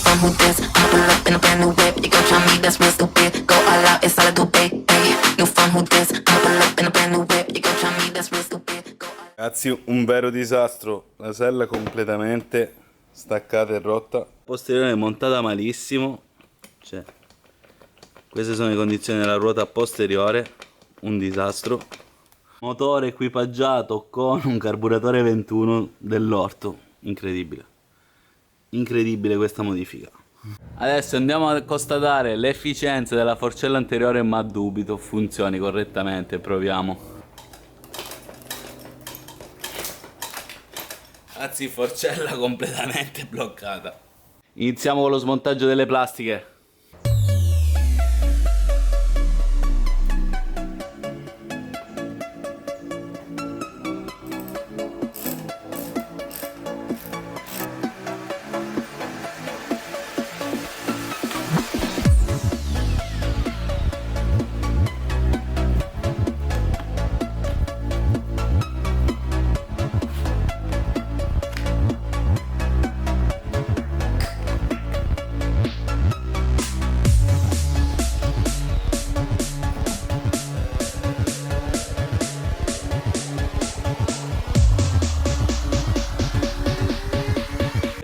fun, who this? I'ma pull up in a brand new whip. You gon' try me, that's real stupid. Go all out, it's all I do, babe. New fun, who this? I'ma pull up in a brand new whip. You gon' try me, that's real stupid. Go all out. Ragazzi, un vero disastro. La sella completamente staccata e rotta. Posteriore montata malissimo. Cioè, queste sono le condizioni della ruota posteriore. Un disastro. Motore equipaggiato con un carburatore 21 dell'orto. Incredibile. Incredibile questa modifica. Adesso andiamo a constatare l'efficienza della forcella anteriore, ma dubito funzioni correttamente. Proviamo. Anzi, forcella completamente bloccata. Iniziamo con lo smontaggio delle plastiche.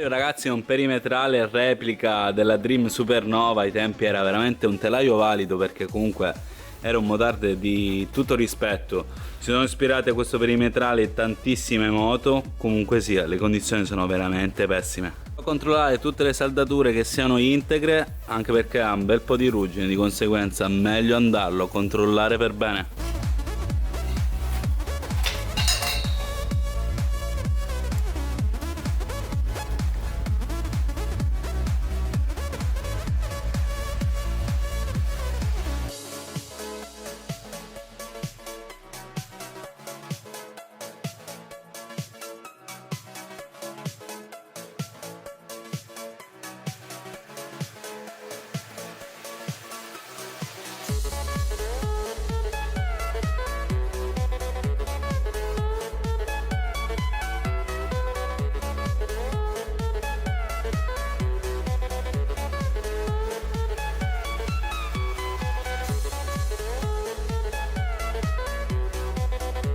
Ragazzi, è un perimetrale replica della Dream Supernova. Ai tempi era veramente un telaio valido, perché comunque era un motard di tutto rispetto. Si sono ispirate a questo perimetrale tantissime moto. Comunque sia, le condizioni sono veramente pessime. Devo controllare tutte le saldature che siano integre, anche perché ha un bel po' di ruggine, di conseguenza meglio andarlo a controllare per bene.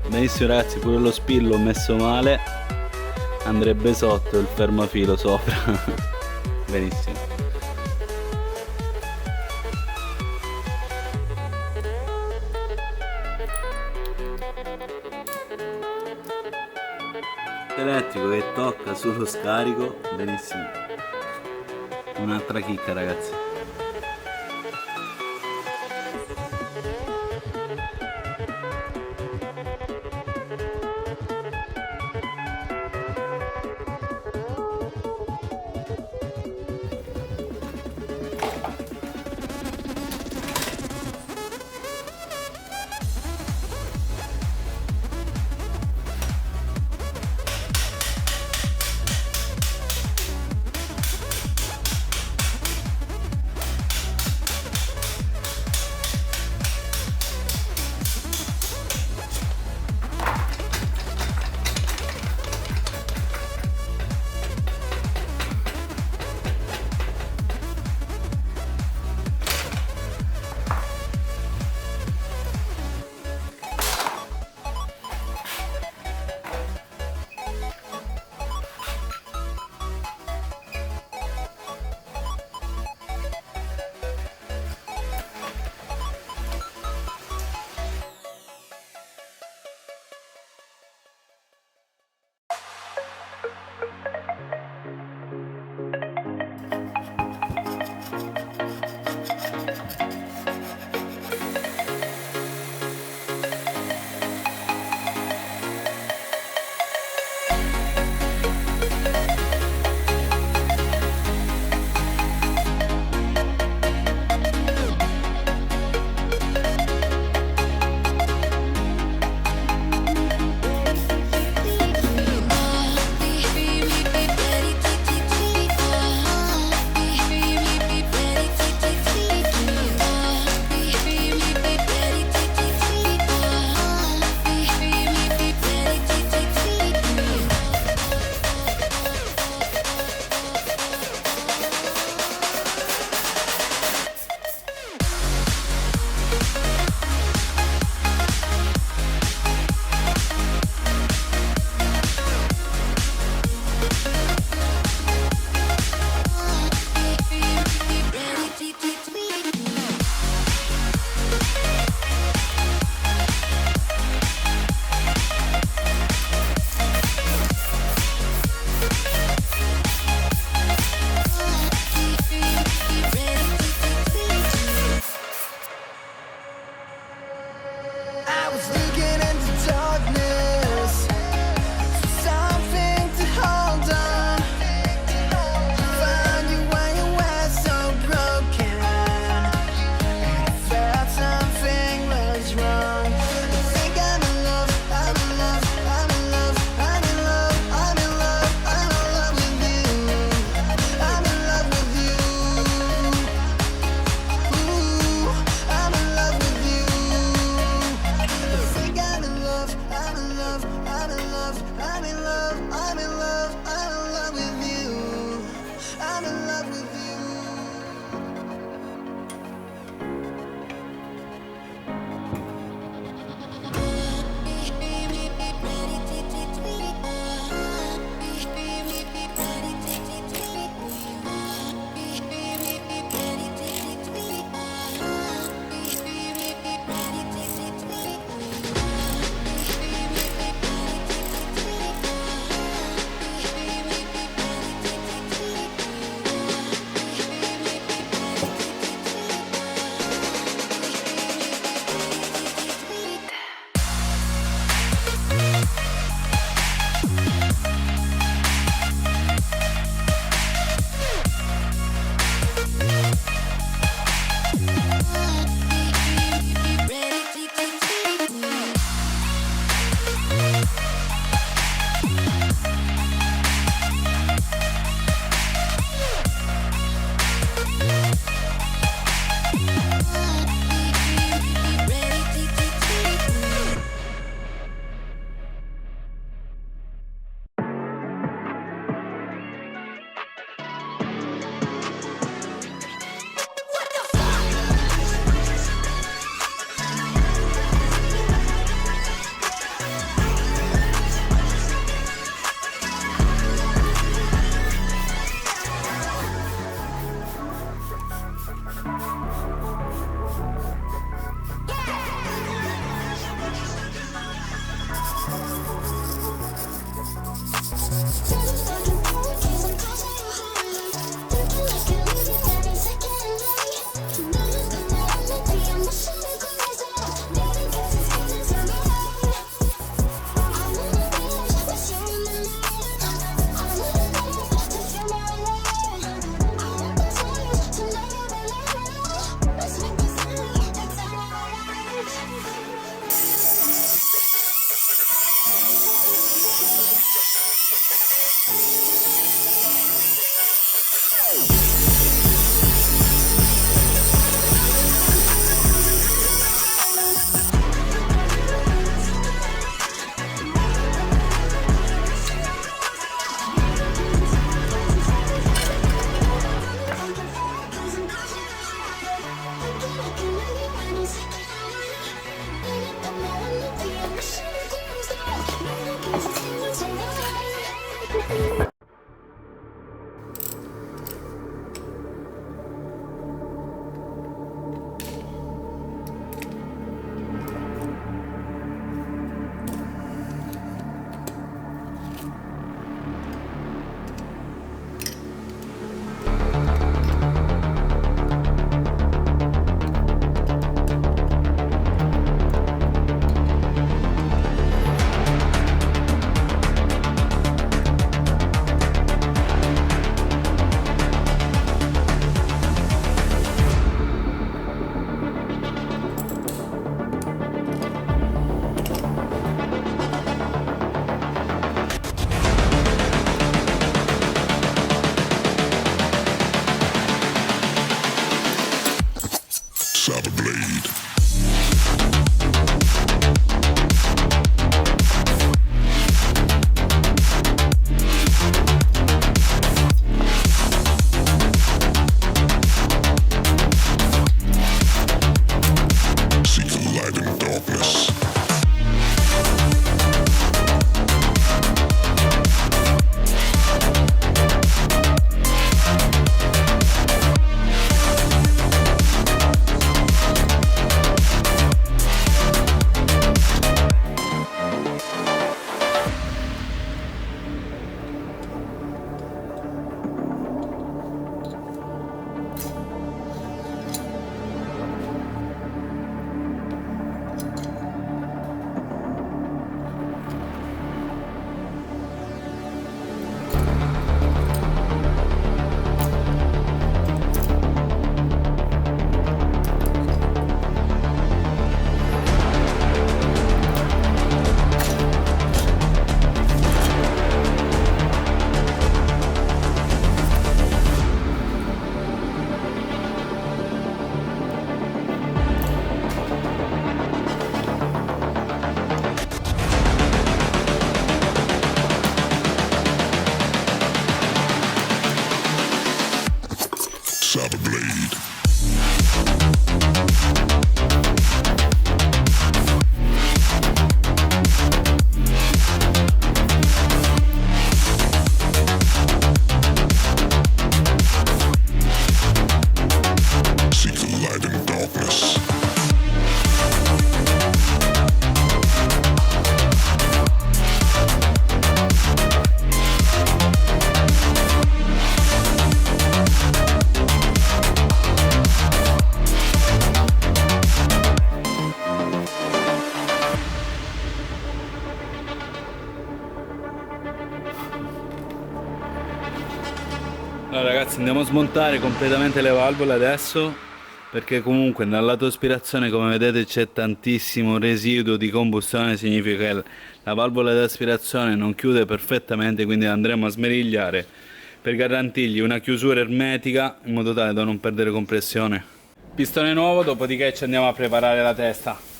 Benissimo ragazzi, pure lo spillo ho messo male, andrebbe sotto il fermafilo sopra. Benissimo. Elettrico che tocca sullo scarico, benissimo. Un'altra chicca ragazzi. Allora ragazzi, andiamo a smontare completamente le valvole adesso, perché comunque dal lato aspirazione, come vedete, c'è tantissimo residuo di combustione. Significa che la valvola di aspirazione non chiude perfettamente, quindi andremo a smerigliare per garantirgli una chiusura ermetica in modo tale da non perdere compressione. Pistone nuovo, dopodiché ci andiamo a preparare la testa.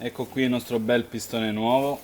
Ecco qui il nostro bel pistone nuovo.